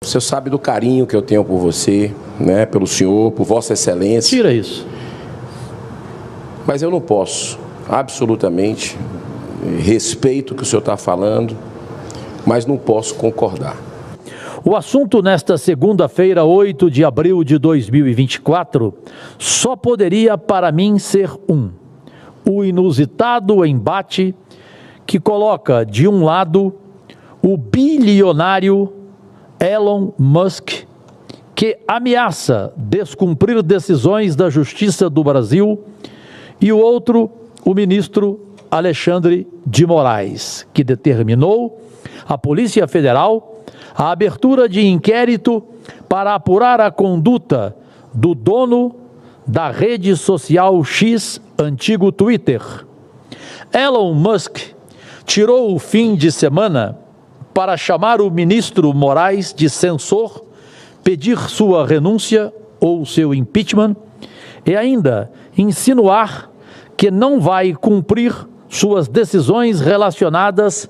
Você sabe do carinho que eu tenho por você, né, pelo senhor, por Vossa Excelência. Tira isso. Mas eu não posso, absolutamente, respeito o que o senhor está falando, mas não posso concordar. O assunto nesta segunda-feira, 8 de abril de 2024, só poderia para mim ser o inusitado embate que coloca de um lado o bilionário Elon Musk, que ameaça descumprir decisões da Justiça do Brasil, e o outro, o ministro Alexandre de Moraes, que determinou à Polícia Federal a abertura de inquérito para apurar a conduta do dono da rede social X, antigo Twitter. Elon Musk tirou o fim de semana para chamar o ministro Moraes de censor, pedir sua renúncia ou seu impeachment e ainda insinuar que não vai cumprir suas decisões relacionadas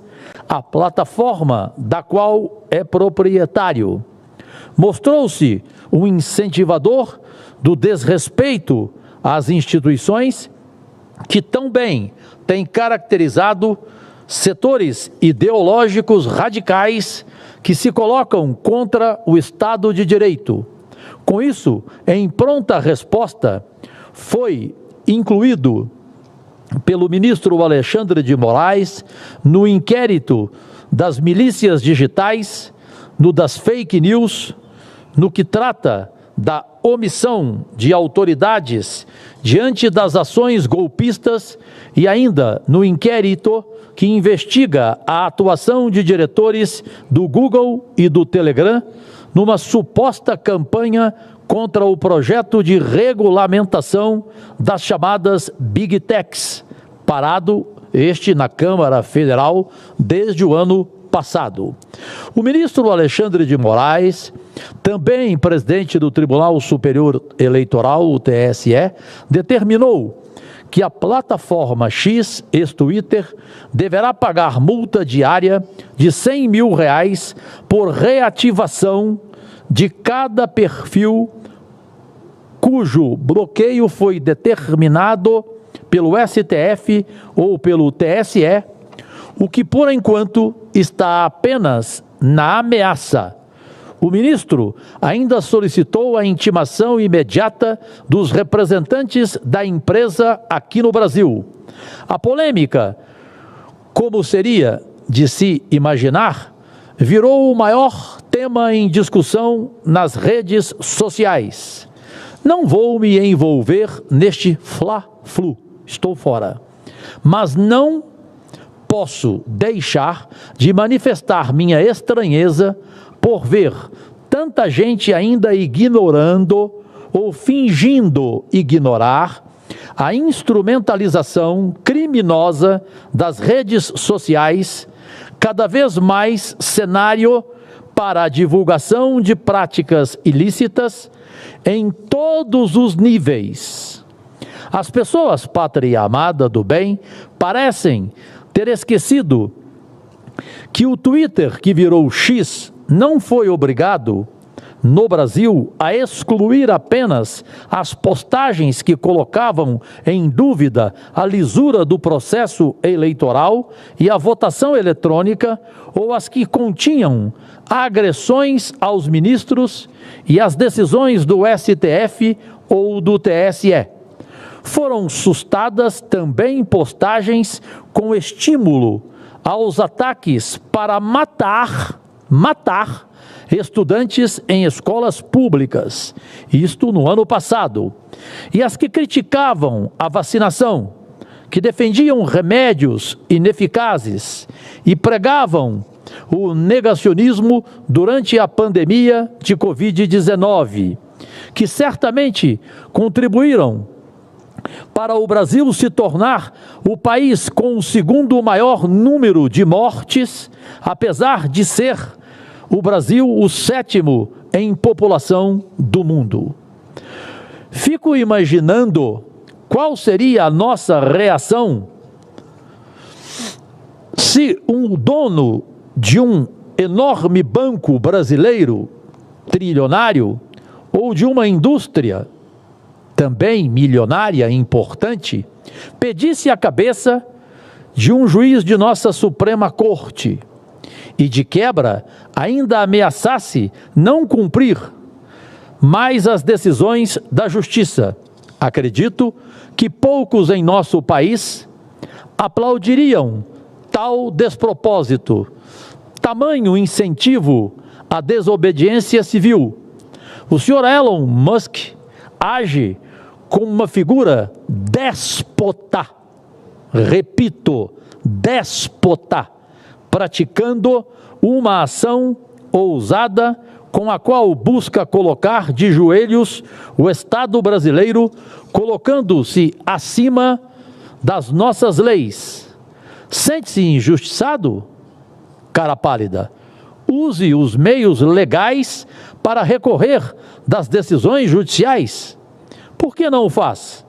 à plataforma da qual é proprietário. Mostrou-se um incentivador do desrespeito às instituições que tão bem tem caracterizado setores ideológicos radicais que se colocam contra o Estado de Direito. Com isso, em pronta resposta, foi incluído pelo ministro Alexandre de Moraes no inquérito das milícias digitais, no das fake news, no que trata da omissão de autoridades diante das ações golpistas e ainda no inquérito que investiga a atuação de diretores do Google e do Telegram numa suposta campanha contra o projeto de regulamentação das chamadas Big Techs, parado este na Câmara Federal desde o ano passado. O ministro Alexandre de Moraes, também presidente do Tribunal Superior Eleitoral, o TSE, determinou que a plataforma X, ex-Twitter, deverá pagar multa diária de R$100 mil por reativação de cada perfil cujo bloqueio foi determinado pelo STF ou pelo TSE, o que por enquanto está apenas na ameaça. O ministro ainda solicitou a intimação imediata dos representantes da empresa aqui no Brasil. A polêmica, como seria de se imaginar, virou o maior tema em discussão nas redes sociais. Não vou me envolver neste fla-flu, estou fora. Mas não posso deixar de manifestar minha estranheza por ver tanta gente ainda ignorando ou fingindo ignorar a instrumentalização criminosa das redes sociais, cada vez mais cenário para a divulgação de práticas ilícitas em todos os níveis. As pessoas, pátria amada do bem, parecem ter esquecido que o Twitter, que virou X, não foi obrigado, no Brasil, a excluir apenas as postagens que colocavam em dúvida a lisura do processo eleitoral e a votação eletrônica, ou as que continham agressões aos ministros e as decisões do STF ou do TSE. Foram sustadas também postagens com estímulo aos ataques para matar estudantes em escolas públicas, isto no ano passado, e as que criticavam a vacinação, que defendiam remédios ineficazes e pregavam o negacionismo durante a pandemia de Covid-19, que certamente contribuíram para o Brasil se tornar o país com o segundo maior número de mortes, apesar de ser o Brasil o sétimo em população do mundo. Fico imaginando qual seria a nossa reação se um dono de um enorme banco brasileiro trilionário ou de uma indústria também milionária e importante pedisse a cabeça de um juiz de nossa Suprema Corte e, de quebra, ainda ameaçasse não cumprir mais as decisões da Justiça, acredito que poucos em nosso país aplaudiriam tal despropósito, tamanho incentivo à desobediência civil. O senhor Elon Musk age como uma figura déspota, repito, déspota, praticando uma ação ousada com a qual busca colocar de joelhos o Estado brasileiro, colocando-se acima das nossas leis. Sente-se injustiçado? Cara pálida, use os meios legais para recorrer das decisões judiciais. Por que não o faz?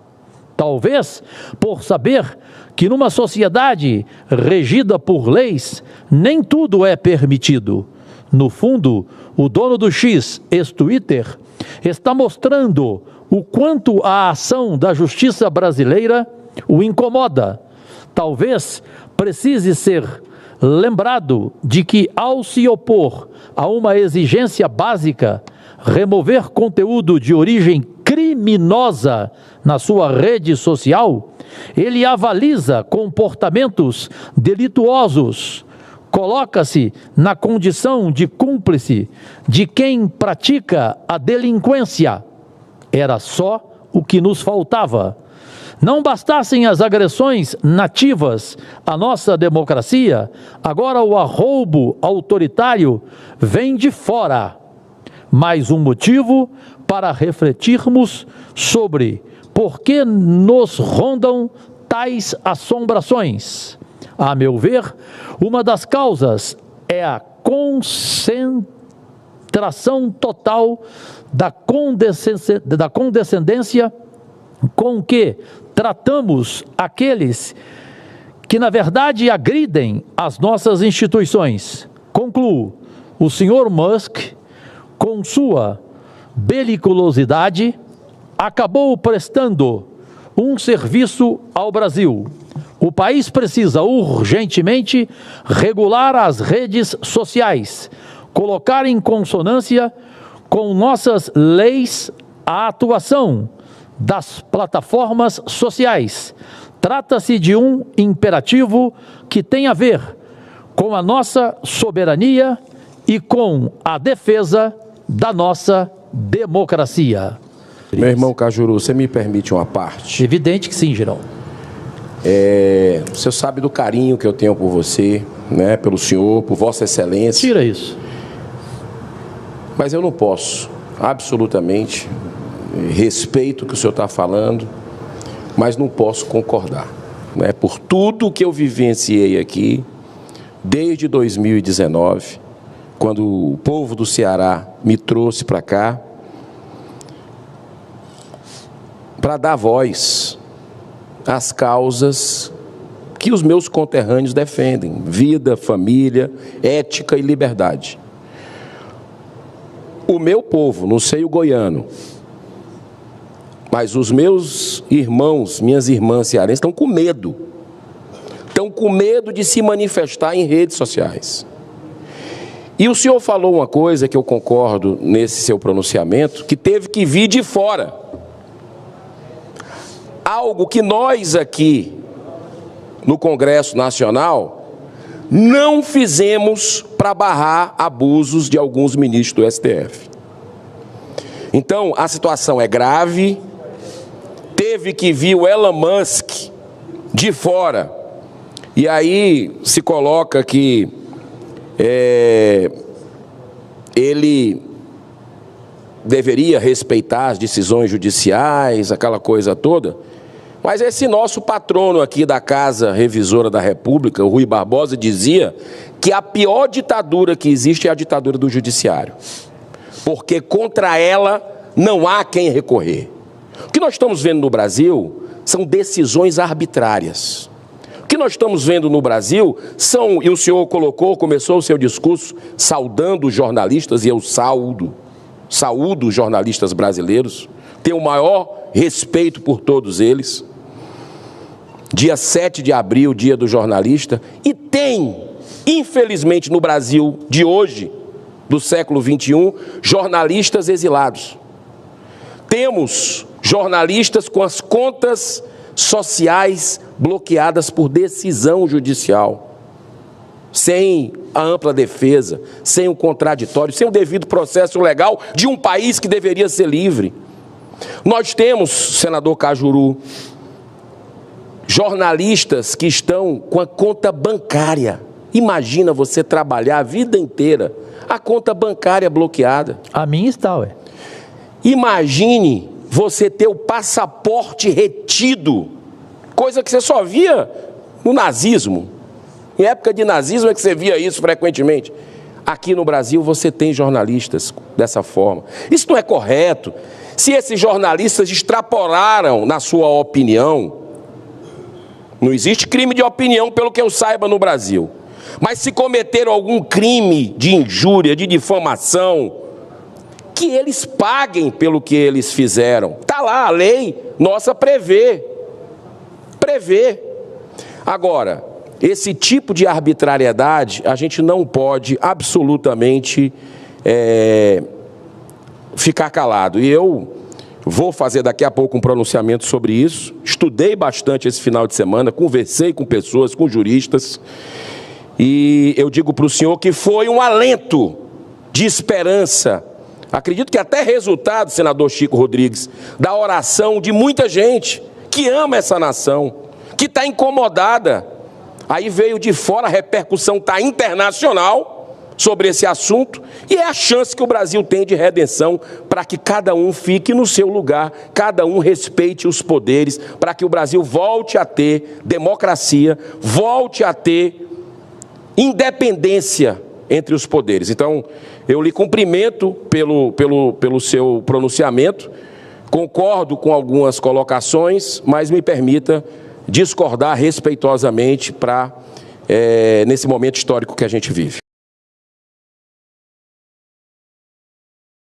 Talvez por saber que numa sociedade regida por leis, nem tudo é permitido. No fundo, o dono do X, ex-Twitter, está mostrando o quanto a ação da justiça brasileira o incomoda. Talvez precise ser lembrado de que, ao se opor a uma exigência básica, remover conteúdo de origem criminosa na sua rede social, ele avaliza comportamentos delituosos, coloca-se na condição de cúmplice de quem pratica a delinquência. Era só o que nos faltava. Não bastassem as agressões nativas à nossa democracia, agora o arroubo autoritário vem de fora. Mais um motivo para refletirmos sobre por que nos rondam tais assombrações. A meu ver, uma das causas é a concentração total da condescendência com que tratamos aqueles que, na verdade, agridem as nossas instituições. Concluo, o senhor Musk, com sua beliculosidade, acabou prestando um serviço ao Brasil. O país precisa urgentemente regular as redes sociais, colocar em consonância com nossas leis a atuação das plataformas sociais. Trata-se de um imperativo que tem a ver com a nossa soberania e com a defesa da nossa democracia. Meu irmão Cajuru, você me permite uma parte? Evidente que sim, Girão. Você sabe do carinho que eu tenho por você, né, pelo senhor, por Vossa Excelência. Tira isso. Mas eu não posso, absolutamente, respeito o que o senhor está falando, mas não posso concordar, né, por tudo que eu vivenciei aqui, desde 2019, quando o povo do Ceará me trouxe para cá, para dar voz às causas que os meus conterrâneos defendem: vida, família, ética e liberdade. O meu povo, não sei o goiano, mas os meus irmãos, minhas irmãs cearenses estão com medo. Estão com medo de se manifestar em redes sociais. E o senhor falou uma coisa que eu concordo nesse seu pronunciamento, que teve que vir de fora. Algo que nós aqui, no Congresso Nacional, não fizemos para barrar abusos de alguns ministros do STF. Então, a situação é grave, teve que vir o Elon Musk de fora, e aí se coloca que ele deveria respeitar as decisões judiciais, aquela coisa toda. Mas esse nosso patrono aqui da Casa Revisora da República, o Rui Barbosa, dizia que a pior ditadura que existe é a ditadura do judiciário, porque contra ela não há quem recorrer. O que nós estamos vendo no Brasil são decisões arbitrárias. O que nós estamos vendo no Brasil e o senhor começou o seu discurso saudando os jornalistas, e eu saúdo, saúdo os jornalistas brasileiros, tenho o maior respeito por todos eles. Dia 7 de abril, dia do jornalista, e tem, infelizmente, no Brasil de hoje, do século XXI, jornalistas exilados. Temos jornalistas com as contas sociais bloqueadas por decisão judicial, sem a ampla defesa, sem o contraditório, sem o devido processo legal de um país que deveria ser livre. Nós temos, senador Cajuru, jornalistas que estão com a conta bancária. Imagina você trabalhar a vida inteira, a conta bancária bloqueada. A minha está, ué. Imagine você ter o passaporte retido, coisa que você só via no nazismo. Em época de nazismo é que você via isso frequentemente. Aqui no Brasil você tem jornalistas dessa forma. Isso não é correto. Se esses jornalistas extrapolaram na sua opinião, não existe crime de opinião, pelo que eu saiba, no Brasil. Mas se cometeram algum crime de injúria, de difamação, que eles paguem pelo que eles fizeram. Está lá, a lei nossa prevê. Agora, esse tipo de arbitrariedade, a gente não pode absolutamente ficar calado. E eu vou fazer daqui a pouco um pronunciamento sobre isso. Estudei bastante esse final de semana, conversei com pessoas, com juristas, e eu digo para o senhor que foi um alento de esperança. Acredito que até resultado, senador Chico Rodrigues, da oração de muita gente que ama essa nação, que está incomodada. Aí veio de fora, a repercussão está internacional sobre esse assunto, e é a chance que o Brasil tem de redenção para que cada um fique no seu lugar, cada um respeite os poderes, para que o Brasil volte a ter democracia, volte a ter independência entre os poderes. Então, eu lhe cumprimento pelo seu pronunciamento, concordo com algumas colocações, mas me permita discordar respeitosamente nesse momento histórico que a gente vive.